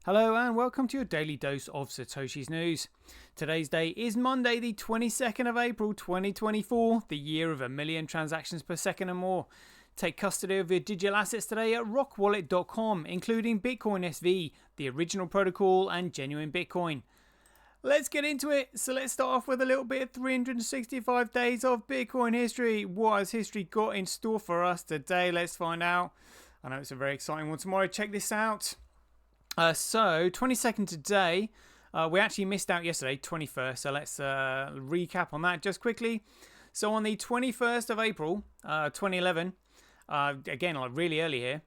Hello and welcome to your daily dose of Satoshi's news. Today's day is Monday, the 22nd of April 2024, the year of 1,000,000 transactions per second and more. Take custody of your digital assets today at rockwallet.com, including Bitcoin SV, the original protocol, and genuine Bitcoin. Let's get into it. So let's start off with a little bit of 365 days of Bitcoin history. What has history got in store for us today? Let's find out. I know it's a very exciting one tomorrow. Check this out. So 22nd today, we actually missed out yesterday, 21st, so let's recap on that just quickly. So on the 21st of April 2011, again like really early here,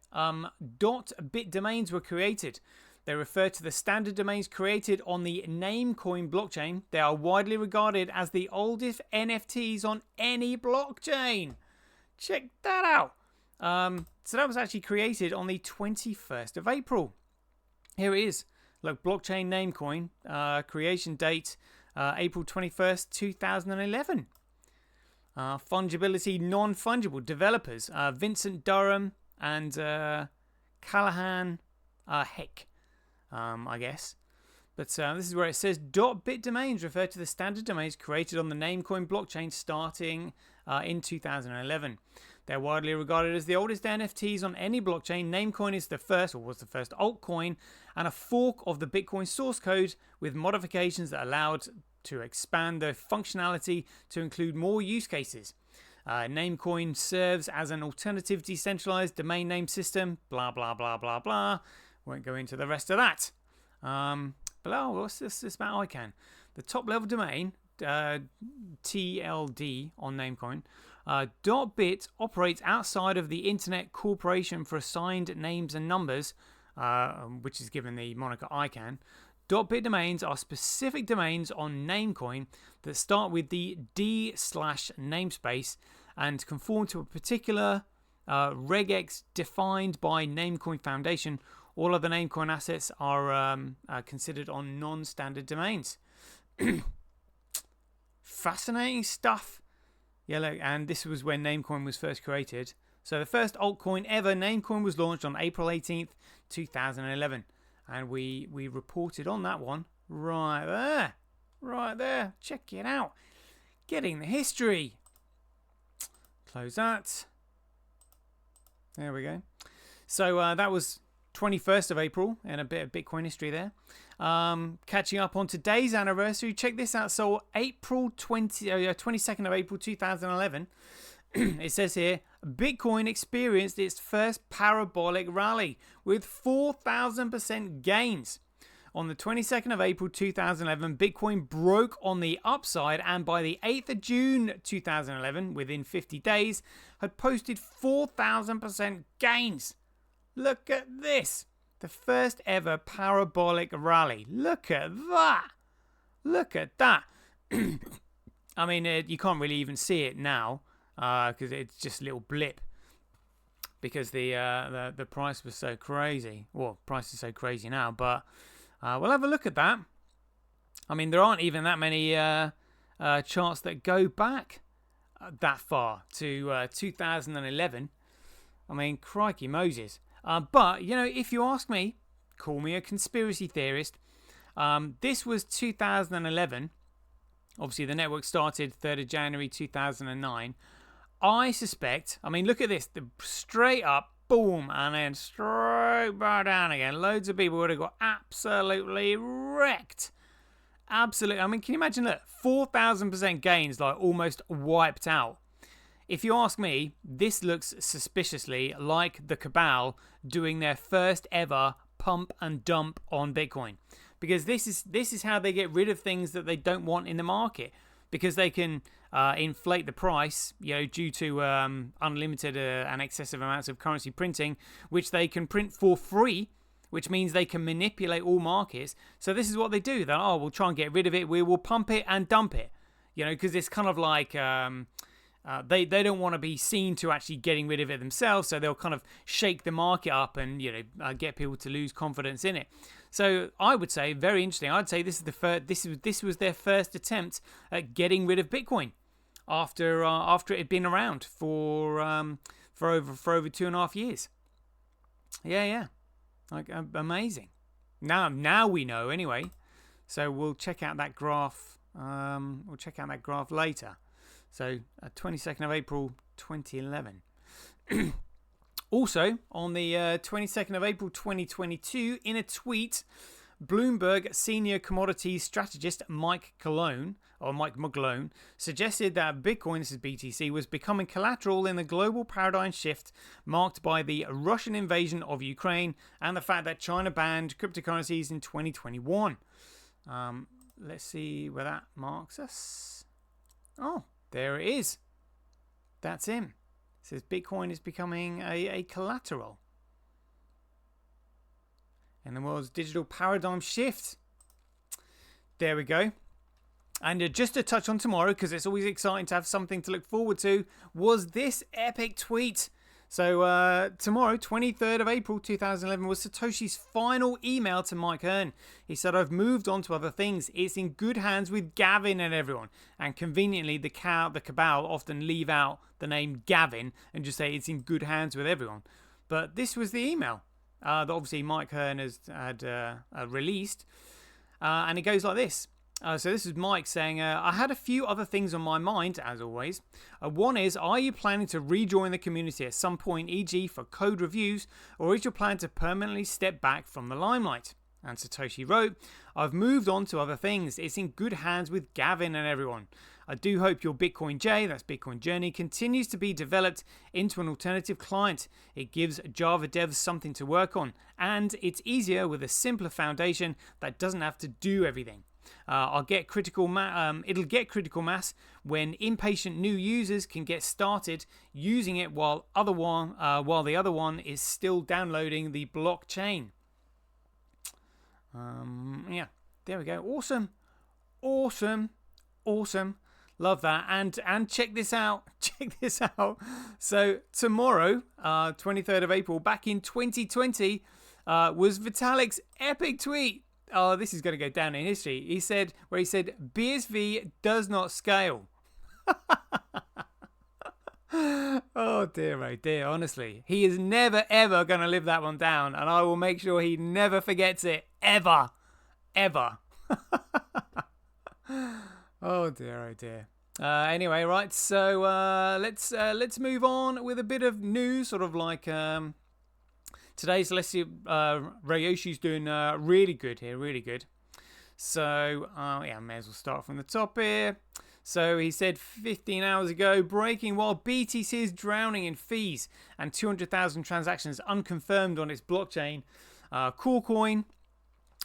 .bit domains were created. They refer to the standard domains created on the Namecoin blockchain. They are widely regarded as the oldest NFTs on any blockchain. Check that out. So that was actually created on the 21st of April. Here it is. Look, blockchain Namecoin, creation date April 21st, 2011. Fungibility, non-fungible developers, Vincent Durham and Callahan Heck, I guess. But this is where it says .bit domains refer to the standard domains created on the Namecoin blockchain starting in 2011. They're widely regarded as the oldest NFTs on any blockchain. Namecoin is the first, or was the first altcoin, and a fork of the Bitcoin source code with modifications that allowed to expand the functionality to include more use cases. Namecoin serves as an alternative decentralized domain name system. Blah, blah, blah, blah, blah. Won't go into the rest of that. Below, what's this about ICANN? The top level domain, TLD on Namecoin, .bit operates outside of the Internet Corporation for Assigned Names and Numbers, which is given the moniker ICANN. .bit domains are specific domains on Namecoin that start with the D/namespace and conform to a particular regex defined by Namecoin Foundation. All other Namecoin assets are considered on non-standard domains. Fascinating stuff. Yeah, look, and this was when Namecoin was first created. So the first altcoin ever, Namecoin, was launched on April 18th, 2011. And we reported on that one right there. Right there. Check it out. Getting the history. Close that. There we go. So that was 21st of April, and a bit of Bitcoin history there. Catching up on today's anniversary, check this out. So April 22nd of April 2011, it says here, Bitcoin experienced its first parabolic rally with 4,000% gains. On the 22nd of April 2011, Bitcoin broke on the upside, and by the 8th of June 2011, within 50 days, had posted 4,000% gains. Look at this. The first ever parabolic rally. Look at that. Look at that. I mean, you can't really even see it now because it's just a little blip because the price was so crazy. Well, price is so crazy now, but we'll have a look at that. I mean, there aren't even that many charts that go back that far to 2011. I mean, crikey Moses. But, you know, if you ask me, call me a conspiracy theorist. This was 2011. Obviously, the network started 3rd of January 2009. I suspect, I mean, look at this. The straight up, boom, and then straight back down again. Loads of people would have got absolutely wrecked. Absolutely. I mean, can you imagine that? 4,000% gains, like almost wiped out. If you ask me, this looks suspiciously like the cabal doing their first ever pump and dump on Bitcoin, because this is how they get rid of things that they don't want in the market, because they can inflate the price, you know, due to unlimited and excessive amounts of currency printing, which they can print for free, which means they can manipulate all markets. So this is what they do. That we'll try and get rid of it. We will pump it and dump it, you know, because it's kind of like. They don't want to be seen to actually getting rid of it themselves, so they'll kind of shake the market up and, you know, get people to lose confidence in it. So I would say, very interesting. I'd say this was their first attempt at getting rid of Bitcoin after it had been around for over 2.5 years. Yeah, like amazing. Now we know anyway. So we'll check out that graph. We'll check out that graph later. So 22nd of April 2011. Also, on the 22nd of April 2022, in a tweet, Bloomberg senior commodities strategist Mike Malone suggested that Bitcoin, this is BTC, was becoming collateral in the global paradigm shift marked by the Russian invasion of Ukraine and the fact that China banned cryptocurrencies in 2021. Let's see where that marks us. Oh, there it is. That's him. It says Bitcoin is becoming a collateral in the world's digital paradigm shift. There we go. And just to touch on tomorrow, because it's always exciting to have something to look forward to, was this epic tweet. So tomorrow, 23rd of April 2011, was Satoshi's final email to Mike Hearn. He said, "I've moved on to other things. It's in good hands with Gavin and everyone." And conveniently, the cabal often leave out the name Gavin and just say it's in good hands with everyone. But this was the email that obviously Mike Hearn had released. And it goes like this. So this is Mike saying, I had a few other things on my mind, as always. One is, are you planning to rejoin the community at some point, e.g. for code reviews, or is your plan to permanently step back from the limelight? And Satoshi wrote, I've moved on to other things. It's in good hands with Gavin and everyone. I do hope your Bitcoin J, that's Bitcoin Journey, continues to be developed into an alternative client. It gives Java devs something to work on, and it's easier with a simpler foundation that doesn't have to do everything. It'll get critical mass when impatient new users can get started using it while the other one is still downloading the blockchain. Yeah, there we go. Awesome. Love that. And check this out. So tomorrow, 23rd of April, back in 2020, was Vitalik's epic tweet. Oh, this is going to go down in history. He said BSV does not scale. Oh dear, honestly. He is never ever going to live that one down, and I will make sure he never forgets it. Ever. Oh dear. Anyway, right, so let's move on with a bit of news, sort of like today's, let's see, Ryoshi's doing really good here, really good. So, yeah, I may as well start from the top here. So he said 15 hours ago, breaking while BTC is drowning in fees and 200,000 transactions unconfirmed on its blockchain. Coolcoin,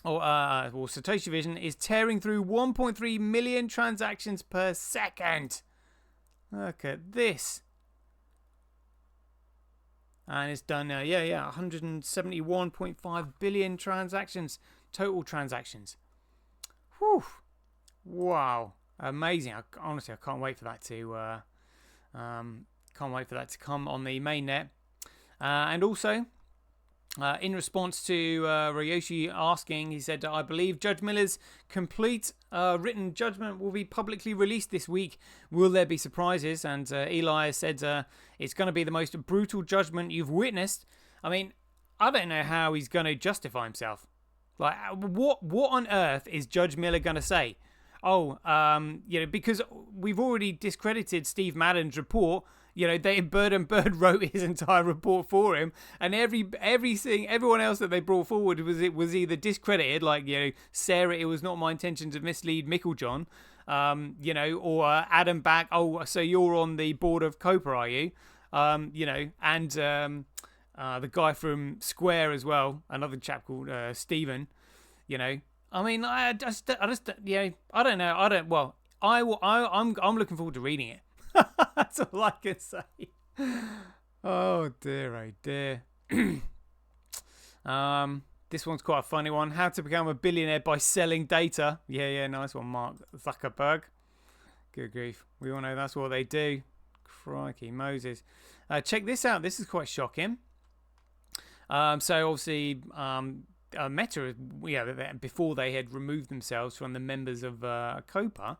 or Satoshi Vision, is tearing through 1.3 million transactions per second. Look at this. And it's done, 171.5 billion total transactions. Whew. Wow. Amazing. Honestly, I can't wait for that to come on the mainnet. And also, in response to Ryoshi asking, he said, I believe Judge Miller's complete written judgment will be publicly released this week. Will there be surprises? And Eli said, it's going to be the most brutal judgment you've witnessed. I mean, I don't know how he's going to justify himself. Like, what on earth is Judge Miller going to say? Oh, because we've already discredited Steve Madden's report. Bird and Bird wrote his entire report for him, and everyone else that they brought forward was either discredited, like Sarah, it was not my intention to mislead Micklejohn, or Adam Back. Oh, so you're on the board of Copa, are you? And the guy from Square as well, another chap called Stephen. I mean, I don't know. I'm looking forward to reading it. That's all I can say. Oh dear. This one's quite a funny one. How to become a billionaire by selling data. Yeah, nice one, Mark Zuckerberg. Good grief. We all know that's what they do. Crikey Moses. Check this out. This is quite shocking. So obviously, Meta, before they had removed themselves from the members of Copa.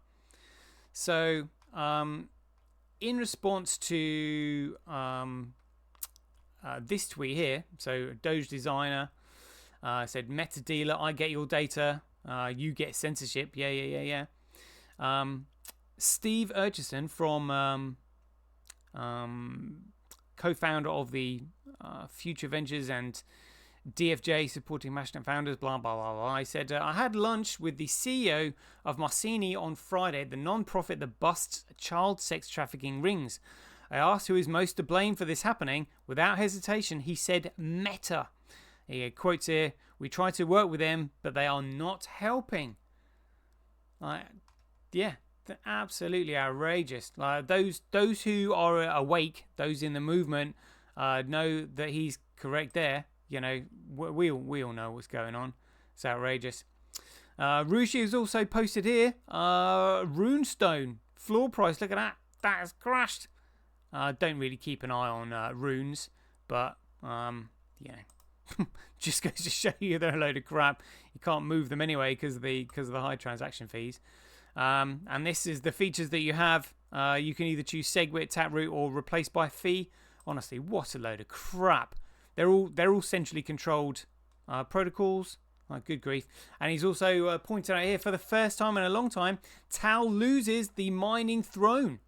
So, in response to this tweet here, so Doge designer Said meta dealer, I get your data, you get censorship. Yeah. Steve Urchison from co-founder of the Future Ventures and DFJ supporting Mashnet founders, blah, blah, blah, blah. I said, I had lunch with the CEO of Marcini on Friday, the non-profit that busts child sex trafficking rings. I asked who is most to blame for this happening. Without hesitation, he said Meta. He quotes here, we try to work with them, but they are not helping. Yeah, they're absolutely outrageous. Those who are awake, those in the movement, know that he's correct there. You know, we all know what's going on. It's outrageous. Rushi has also posted here. Runestone floor price. Look at that. That has crashed. Don't really keep an eye on runes, but just goes to show you they're a load of crap. You can't move them anyway because of the high transaction fees. And this is the features that you have. You can either choose SegWit, Taproot, or replace by fee. Honestly, what a load of crap. They're all centrally controlled protocols. Good grief. And he's also pointed out here, for the first time in a long time, Tau loses the mining throne.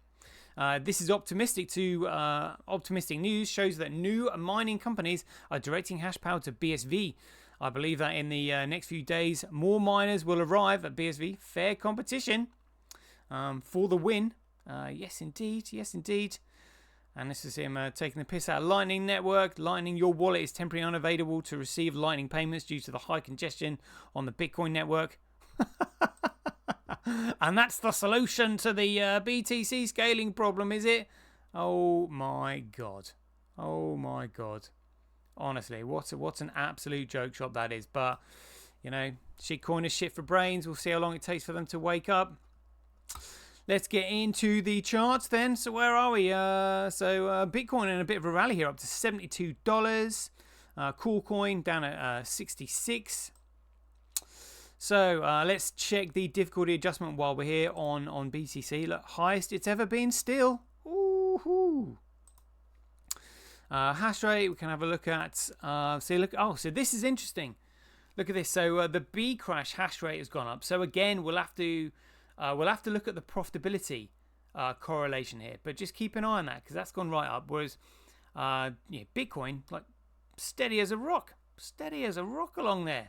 This is optimistic news, shows that new mining companies are directing hash power to BSV. I believe that in the next few days, more miners will arrive at BSV. Fair competition for the win. Yes, indeed. And this is him taking the piss out of Lightning Network. Lightning, your wallet is temporarily unavailable to receive Lightning payments due to the high congestion on the Bitcoin network. And that's the solution to the BTC scaling problem, is it? Oh my god. Honestly, what an absolute joke shop that is. But, you know, shitcoin is shit for brains. We'll see how long it takes for them to wake up. Let's get into the charts then. So where are we? Bitcoin in a bit of a rally here, up to $72. Coolcoin down at 66. So let's check the difficulty adjustment while we're here on BTC. Look, highest it's ever been still. Ooh. Hash rate, we can have a look at. So this is interesting. Look at this. So the B crash hash rate has gone up. So again, we'll have to look at the profitability correlation here, but just keep an eye on that because that's gone right up. Whereas, Bitcoin, like steady as a rock along there.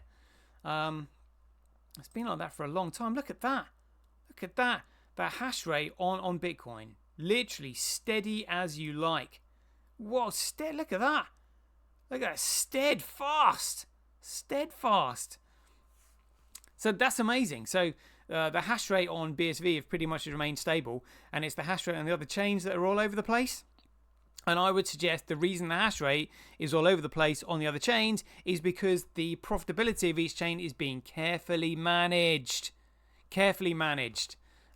It's been like that for a long time. Look at that. That hash rate on Bitcoin, literally steady as you like. Whoa, look at that. Look at that, steadfast. So that's amazing. So the hash rate on BSV have pretty much remained stable, and it's the hash rate on the other chains that are all over the place. And I would suggest the reason the hash rate is all over the place on the other chains is because the profitability of each chain is being carefully managed.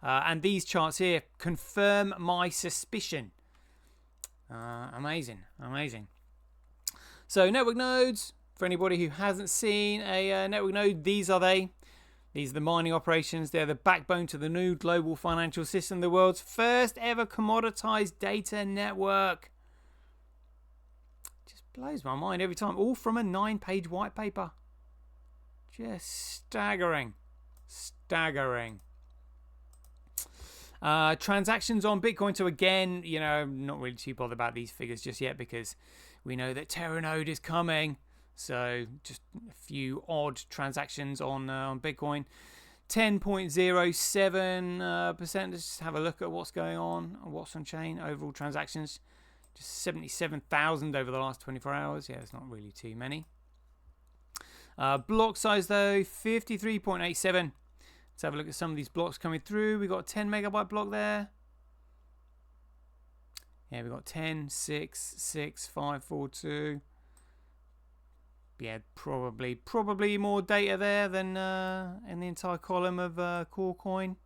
And these charts here confirm my suspicion. Amazing. So network nodes, for anybody who hasn't seen a network node, these are they. These are the mining operations. They're the backbone to the new global financial system, the world's first ever commoditized data network. Just blows my mind every time. All from a 9-page white paper. Just staggering. Transactions on Bitcoin. So again, I'm not really too bothered about these figures just yet because we know that Teranode is coming. So just a few odd transactions on Bitcoin. 10.07%. Let's just have a look at what's going on. What's on chain. Overall transactions. Just 77,000 over the last 24 hours. Yeah, it's not really too many. Block size though, 53.87. Let's have a look at some of these blocks coming through. We got a 10 megabyte block there. Yeah, we got 10, 6, 6, 5, 4, 2. Yeah, probably more data there than in the entire column of Corecoin.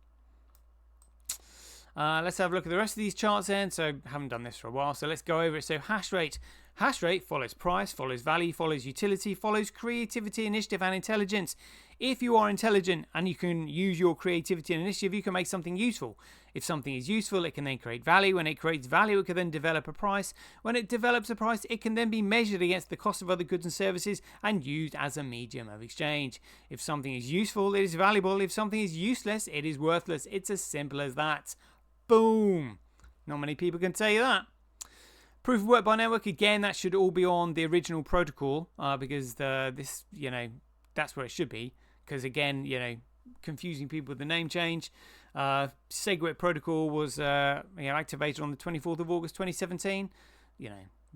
Let's have a look at the rest of these charts then. So haven't done this for a while, so let's go over it. So hash rate Hash rate follows price, follows value, follows utility, follows creativity, initiative, and intelligence. If you are intelligent and you can use your creativity and initiative, you can make something useful. If something is useful, it can then create value. When it creates value, it can then develop a price. When it develops a price, it can then be measured against the cost of other goods and services and used as a medium of exchange. If something is useful, it is valuable. If something is useless, it is worthless. It's as simple as that. Boom. Not many people can tell you that. Proof of work by network, again, that should all be on the original protocol because that's where it should be. Because again, confusing people with the name change. SegWit protocol was activated on the 24th of August 2017.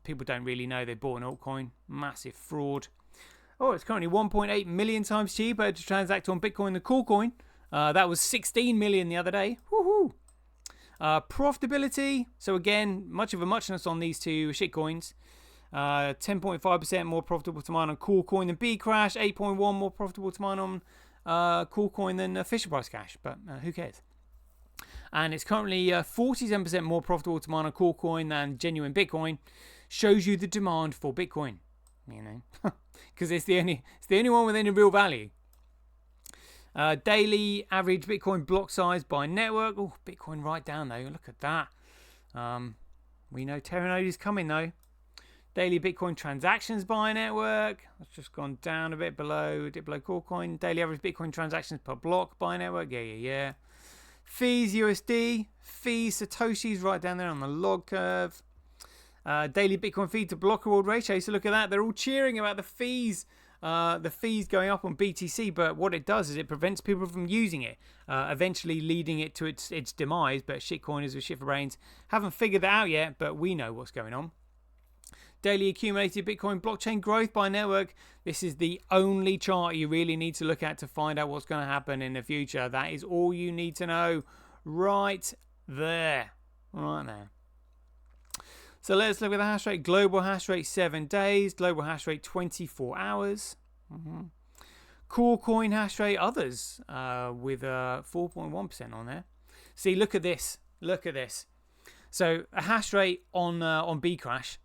People don't really know they bought an altcoin. Massive fraud. Oh, it's currently 1.8 million times cheaper to transact on Bitcoin than Coolcoin. That was 16 million the other day. Woohoo! Profitability. So again, much of a muchness on these two shitcoins. 10.5% more profitable to mine on Coolcoin than Bcrash. 8.1 more profitable to mine on Coolcoin than Fisher Price Cash. But who cares? And it's currently 47% more profitable to mine on Coolcoin than genuine Bitcoin. Shows you the demand for Bitcoin. Because it's the only one with any real value. Daily average Bitcoin block size by network. Oh, Bitcoin right down though. Look at that. We know Teranode is coming though. Daily Bitcoin transactions by network. That's just gone down a bit below Coolcoin. Daily average Bitcoin transactions per block by network. Yeah. Fees USD. Fees Satoshis right down there on the log curve. Daily Bitcoin fee to block reward ratio. So look at that. They're all cheering about the fees. The fees going up on BTC, but what it does is it prevents people from using it, eventually leading it to its demise. But shitcoiners with shit for brains haven't figured that out yet, but we know what's going on. Daily accumulated Bitcoin blockchain growth by network. This is the only chart you really need to look at to find out what's going to happen in the future. That is all you need to know right there. So let's look at the hash rate. Global hash rate 7 days. Global hash rate 24 hours. Coolcoin hash rate others with 4.1% on there. See, look at this. So a hash rate on Bcrash.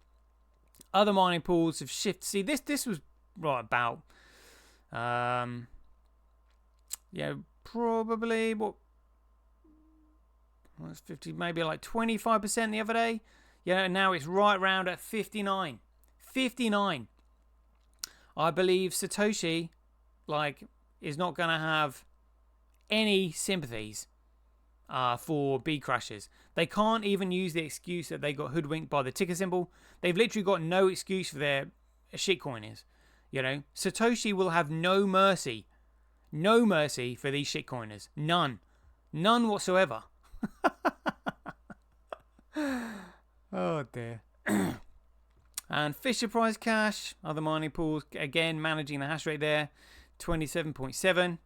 Other mining pools have shifted. See, this was right about probably what was 50, maybe like 25% the other day. Now it's right round at 59. 59. I believe Satoshi, is not going to have any sympathies for Bcrashes. They can't even use the excuse that they got hoodwinked by the ticker symbol. They've literally got no excuse for their shitcoiners. Satoshi will have no mercy. No mercy for these shitcoiners. None. None whatsoever. Oh dear. And Fisher Price Cash, other mining pools, again managing the hash rate there, 27.7.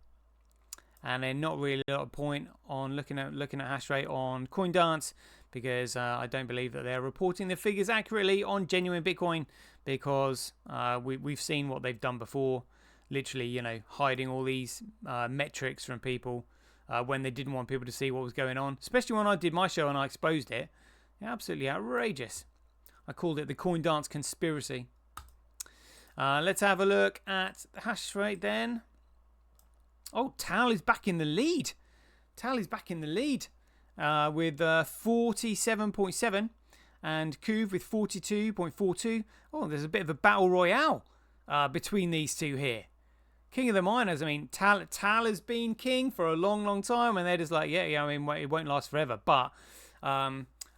And then not really a lot of point on looking at hash rate on CoinDance because I don't believe that they're reporting the figures accurately on genuine Bitcoin because we've seen what they've done before, literally hiding all these metrics from people when they didn't want people to see what was going on. Especially when I did my show and I exposed it. Absolutely outrageous. I called it the CoinDance conspiracy. Let's have a look at the hash rate then. Oh, Tal is back in the lead. With 47.7 and Kuv with 42.42. Oh, there's a bit of a battle royale between these two here. King of the miners. I mean, Tal has been king for a long, long time, and they're just like, yeah. I mean, it won't last forever. But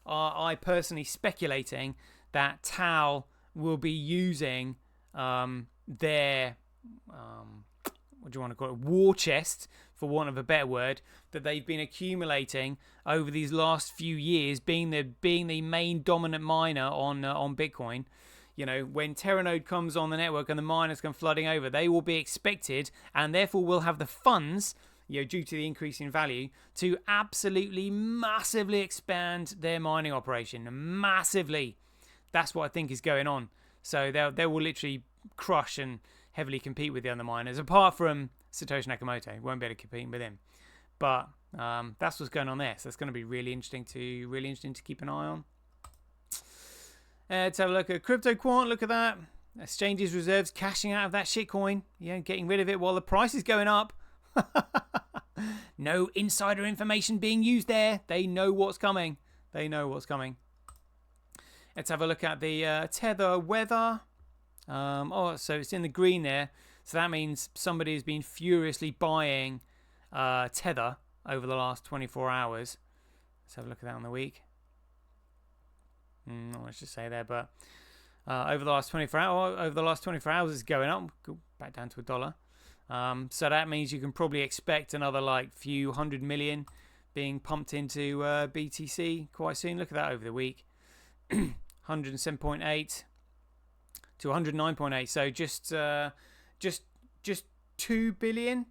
I personally speculating that Tal will be using their what do you want to call it, war chest, for want of a better word, that they've been accumulating over these last few years, being the main dominant miner on Bitcoin. When Teranode comes on the network and the miners come flooding over, they will be expected and therefore will have the funds, due to the increase in value, to absolutely massively expand their mining operation. Massively. That's what I think is going on. So they will literally crush and heavily compete with the other miners, apart from Satoshi Nakamoto. Won't be able to compete with him. But that's what's going on there. So it's going to be really interesting to keep an eye on. Let's have a look at crypto quant. Look at that. Exchanges reserves cashing out of that shitcoin. Yeah, getting rid of it while the price is going up. No insider information being used there. They know what's coming. They know what's coming. Let's have a look at the Tether weather. So it's in the green there. So that means somebody has been furiously buying Tether over the last 24 hours. Let's have a look at that on the week. Not much to say there, but over the last 24 hours, it's going up. Go back down to $1. So that means you can probably expect another like few 100 million being pumped into BTC quite soon. Look at that over the week. 107.8 to 109.8. So just $2 billion,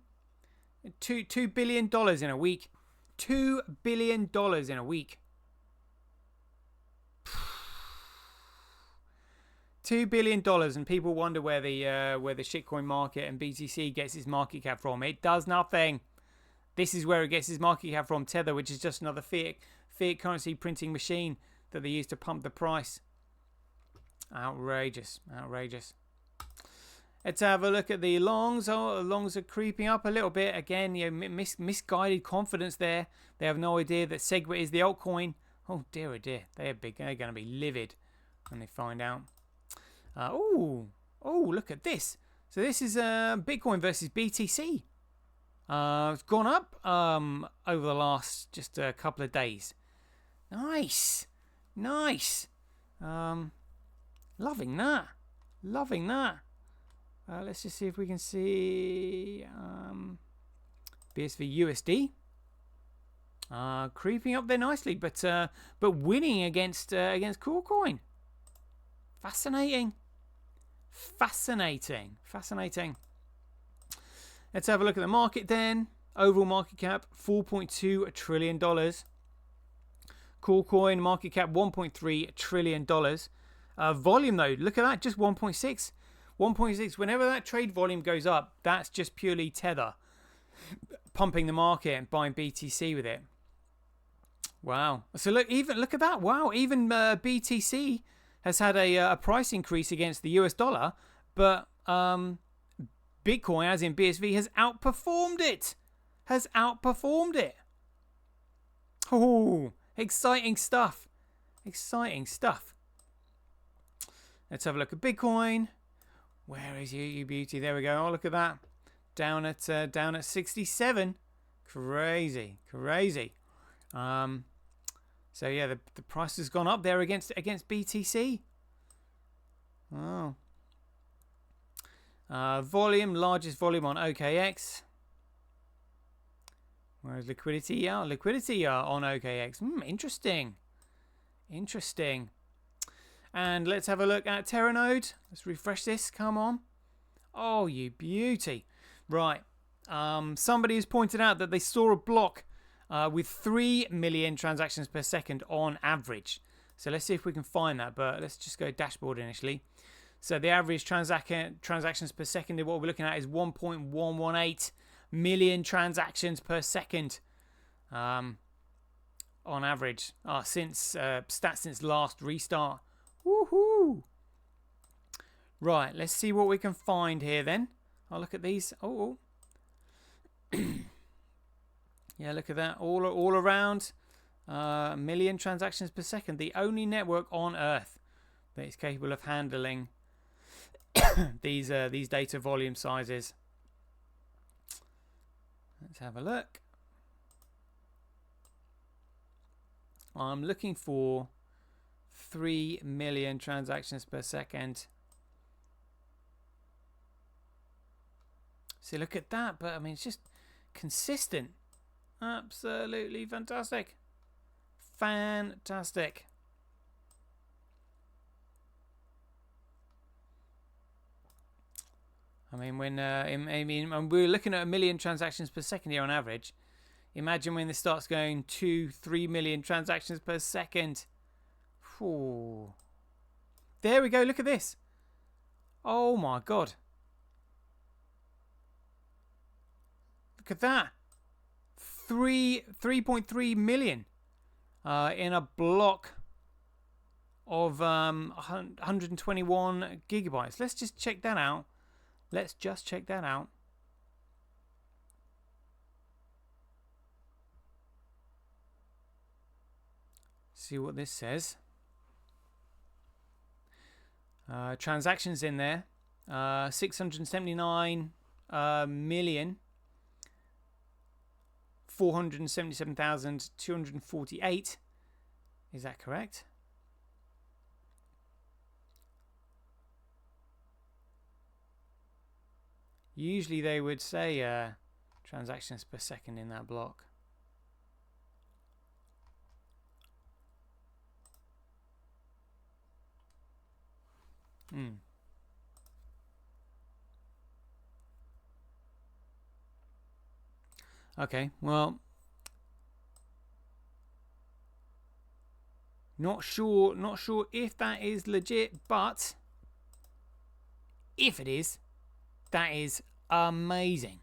$2 billion in a week. $2 billion in a week. $2 billion, and people wonder where the shitcoin market and BTC gets its market cap from. It does nothing. This is where it gets its market cap from. Tether, which is just another fiat currency printing machine that they use to pump the price. Outrageous, outrageous. Let's have a look at the longs. Oh, longs are creeping up a little bit again. Misguided confidence there. They have no idea that Segwit is the altcoin. Oh dear, oh dear. They're going to be livid when they find out. Look at this. So this is Bitcoin versus BTC. It's gone up over the last just a couple of days. Nice. Loving that. Let's just see if we can see BSV USD. Creeping up there nicely, but winning against Coolcoin. Fascinating. Let's have a look at the market then. Overall market cap $4.2 trillion. Coolcoin market cap $1.3 trillion. Volume though, look at that, just 1.6. 1.6. Whenever that trade volume goes up, that's just purely Tether pumping the market and buying BTC with it. Wow. So look at that. Wow. Even BTC has had a price increase against the US dollar, but Bitcoin, as in BSV, has outperformed it. Oh, exciting stuff. Let's have a look at Bitcoin. Where is you beauty? There we go. Oh, look at that. Down at 67. Crazy. So yeah, the price has gone up there against BTC. Oh. Volume, largest volume on OKX. Whereas liquidity on OKX. Interesting. And let's have a look at Teranode. Let's refresh this. Come on. Oh, you beauty. Right. Somebody has pointed out that they saw a block with 3 million transactions per second on average. So let's see if we can find that. But let's just go dashboard initially. So the average transactions per second, what we're looking at is 1.118 million transactions per second on average. Since last restart. Woohoo! Right, let's see what we can find here then. I'll look at these. Oh. Yeah, look at that. All around. A million transactions per second. The only network on Earth that is capable of handling these data volume sizes. Let's have a look. I'm looking for 3 million transactions per second. See, look at that. But I mean, it's just consistent. Absolutely fantastic. I mean, when we're looking at 1 million transactions per second here on average. Imagine when this starts going 2-3 million transactions per second. Ooh. There we go. Look at this. Oh my god. Look at that. 3.3 million in a block of 121 gigabytes. Let's just check that out. See what this says. Transactions in there. 679 million 477,248. Is that correct? Usually they would say transactions per second in that block. Okay, well, not sure if that is legit, but if it is, that is amazing.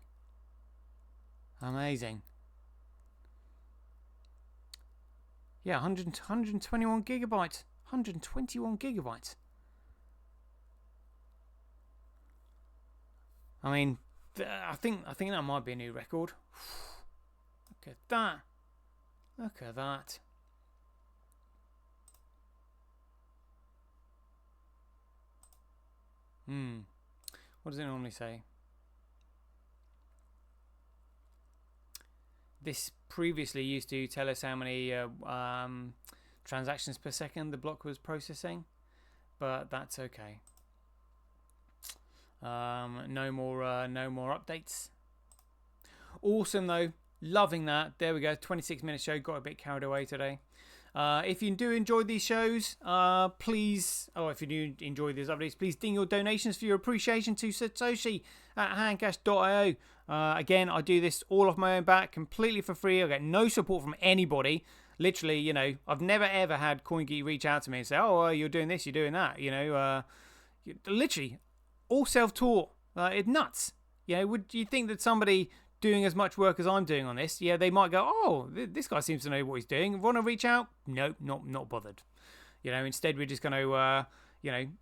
Amazing. Yeah, 121 gigabytes. 121 gigabytes. I mean, I think that might be a new record. Look at that. Look at that. What does it normally say? This previously used to tell us how many transactions per second the block was processing, but that's okay. No more updates. Awesome though, loving that. There we go, 26-minute show. Got a bit carried away today. If you do enjoy these shows, please, if you do enjoy these updates, please ding your donations for your appreciation to Satoshi at handcash.io. Again, I do this all off my own back, completely for free. I get no support from anybody. Literally, you know, I've never ever had CoinGeek reach out to me and say, "Oh, you're doing this, you're doing that." You know, literally all self-taught. It's nuts. You know, would you think that somebody doing as much work as I'm doing on this, they might go, "Oh, this guy seems to know what he's doing. Want to reach out?" Nope, not bothered. You know, instead we're just going to,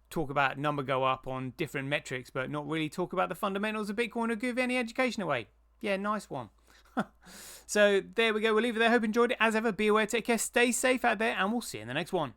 talk about number go up on different metrics, but not really talk about the fundamentals of Bitcoin or give any education away. Yeah, nice one. So there we go. We'll leave it there. Hope you enjoyed it. As ever, be aware, take care, stay safe out there, and we'll see you in the next one.